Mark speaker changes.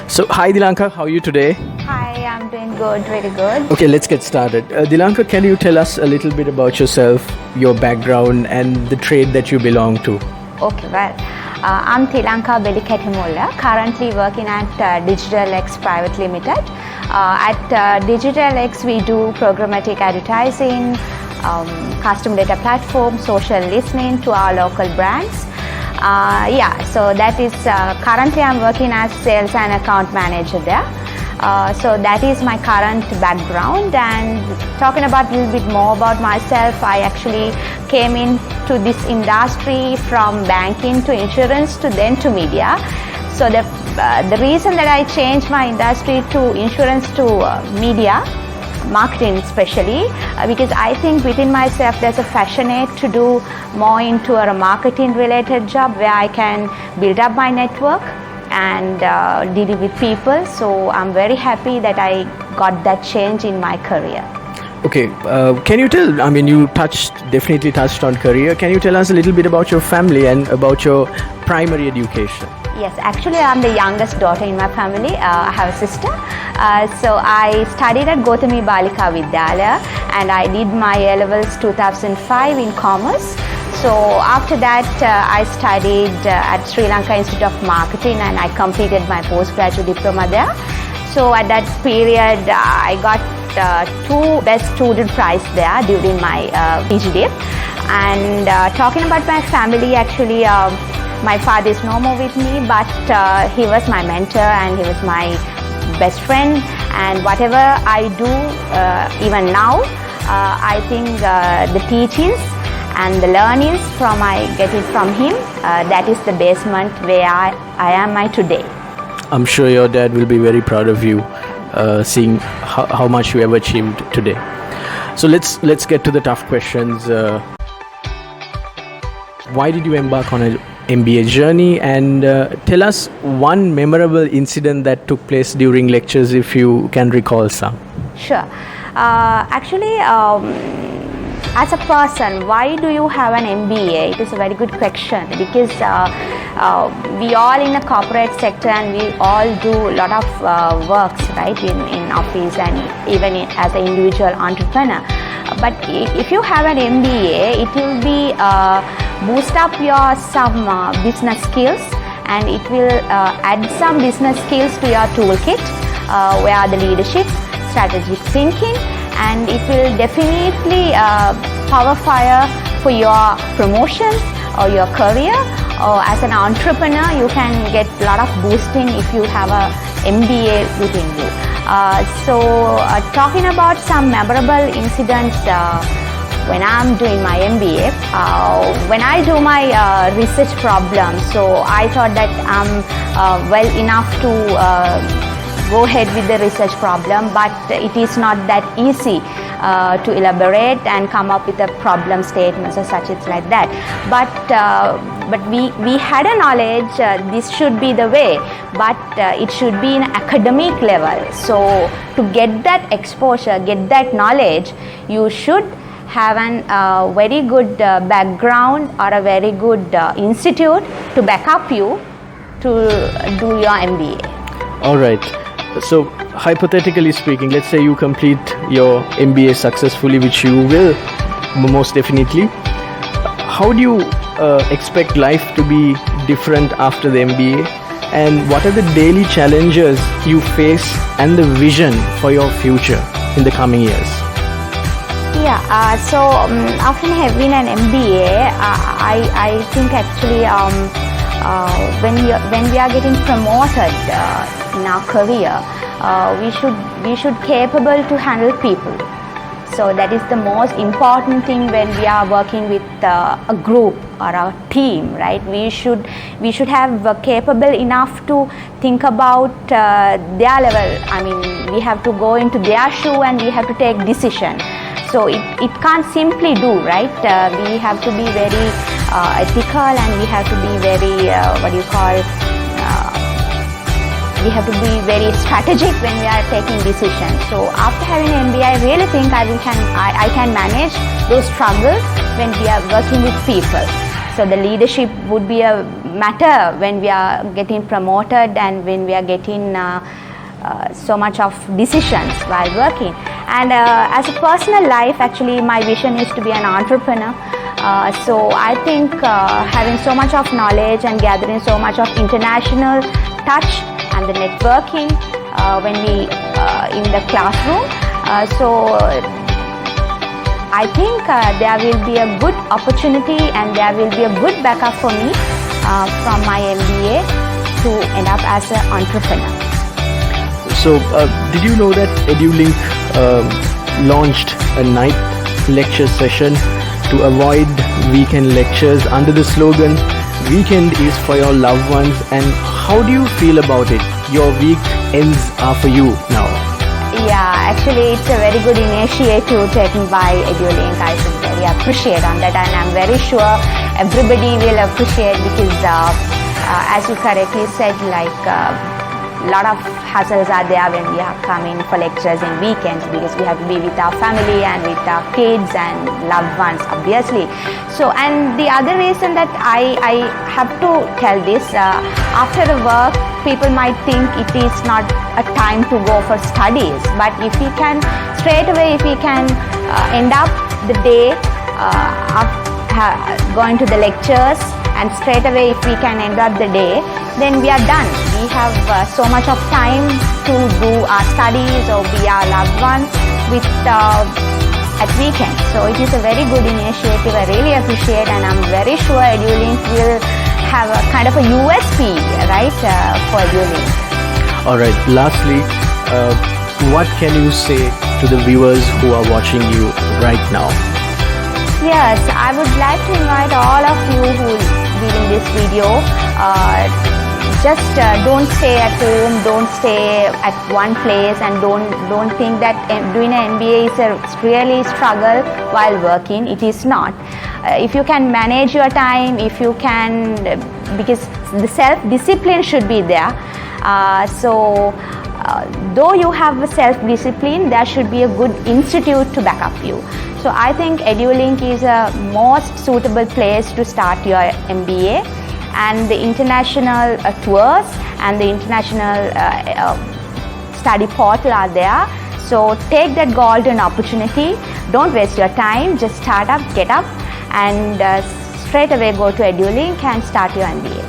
Speaker 1: So, hi Thilanka, how are you today?
Speaker 2: Hi, I'm doing good, really good.
Speaker 1: Okay, let's get started. Thilanka, can you tell us a little bit about yourself, your background, and the trade that you belong to?
Speaker 2: Okay, I'm Thilanka Beliketimulla, currently working at DigitalX Private Limited. At DigitalX, we do programmatic advertising, custom data platform, social listening to our local brands. So that is currently I'm working as sales and account manager there. So that is my current background, and talking about a little bit more about myself, I actually came into this industry from banking to insurance to then to media. So the reason that I changed my industry to insurance to media, marketing especially, because I think within myself there's a passionate to do more into a marketing related job where I can build up my network and deal with people. So I'm very happy that I got that change in my career.
Speaker 1: Okay, can you tell, you definitely touched on career. Can you tell us a little bit about your family and about your primary education?
Speaker 2: Yes, actually I'm the youngest daughter in my family. I have a sister. So I studied at Gautami Balika Vidyalaya and I did my A-levels 2005 in commerce. So after that I studied at Sri Lanka Institute of Marketing and I completed my postgraduate diploma there. So at that period I got 2 best student prize there during my PGD. And talking about my family, actually my father is no more with me, but he was my mentor and he was my best friend, and whatever I do even now, I think the teachings and the learnings I get it from him, that is the basement where I am today.
Speaker 1: I'm sure your dad will be very proud of you, seeing how much you have achieved today. So let's get to the tough questions. Why did you embark on an MBA journey, and tell us one memorable incident that took place during lectures, if you can recall some.
Speaker 2: Sure. Actually, as a person, why do you have an MBA? It is a very good question, because we all in the corporate sector and we all do a lot of works, right, in office and even as an individual entrepreneur. But if you have an MBA, it will be boost up your some business skills, and it will add some business skills to your toolkit, where the leadership, strategic thinking, and it will definitely power fire for your promotions or your career. Or as an entrepreneur, you can get a lot of boosting if you have a MBA within you. Talking about some memorable incidents when I'm doing my MBA, when I do my research problem, so I thought that I'm well enough to go ahead with the research problem, but it is not that easy to elaborate and come up with a problem statements or such. It's like that. But we had a knowledge, this should be the way, but it should be in academic level. So to get that exposure, get that knowledge, you should have a very good background or a very good institute to back up you to do your MBA.
Speaker 1: All right. So hypothetically speaking, let's say you complete your MBA successfully, which you will most definitely. How do you expect life to be different after the MBA, and what are the daily challenges you face and the vision for your future in the coming years?
Speaker 2: After having an MBA, I think actually when we are getting promoted in our career, we should capable to handle people. So that is the most important thing when we are working with a group or a team, right? We should have capable enough to think about their level. We have to go into their shoe and we have to take decision. So it can't simply do, right? We have to be very ethical, and we have to be very we have to be very strategic when we are taking decisions. So after having an MBA, I really think I can manage those struggles when we are working with people. So the leadership would be a matter when we are getting promoted and when we are getting so much of decisions while working. And as a personal life, actually my vision is to be an entrepreneur. So I think having so much of knowledge and gathering so much of international touch and the networking when we in the classroom, so I think there will be a good opportunity and there will be a good backup for me from my MBA to end up as an entrepreneur.
Speaker 1: So did you know that EduLink launched a night lecture session to avoid weekend lectures under the slogan "Weekend is for your loved ones"? And how do you feel about it? Your weekends are for you now.
Speaker 2: Yeah, actually it's a very good initiative taken by EduLink. I should very appreciate on that, and I'm very sure everybody will appreciate because as you correctly said, like a lot of hassles are there when we are coming for lectures in weekends because we have to be with our family and with our kids and loved ones, obviously. So, and the other reason that I have to tell this, after the work, people might think it is not a time to go for studies, but if we can straight away, if we can end up the day going to the lectures, and straight away if we can end up the day, then we are done. We have so much of time to do our studies or be our loved ones with at weekends. So it is a very good initiative. I really appreciate, and I'm very sure EduLink will have a kind of a USP, right, for EduLink.
Speaker 1: All right. Lastly, what can you say to the viewers who are watching you right now?
Speaker 2: Yes, I would like to invite all of you who will be in this video. Just don't stay at home, don't stay at one place, and don't think that doing an MBA is a really struggle while working. It is not. If you can manage your time, if you can, because the self-discipline should be there. Though you have a self-discipline, there should be a good institute to back up you. So I think EduLink is a most suitable place to start your MBA, and the international tours and the international study portal are there. So take that golden opportunity. Don't waste your time. Just start up, get up, and straight away go to EduLink and start your MBA.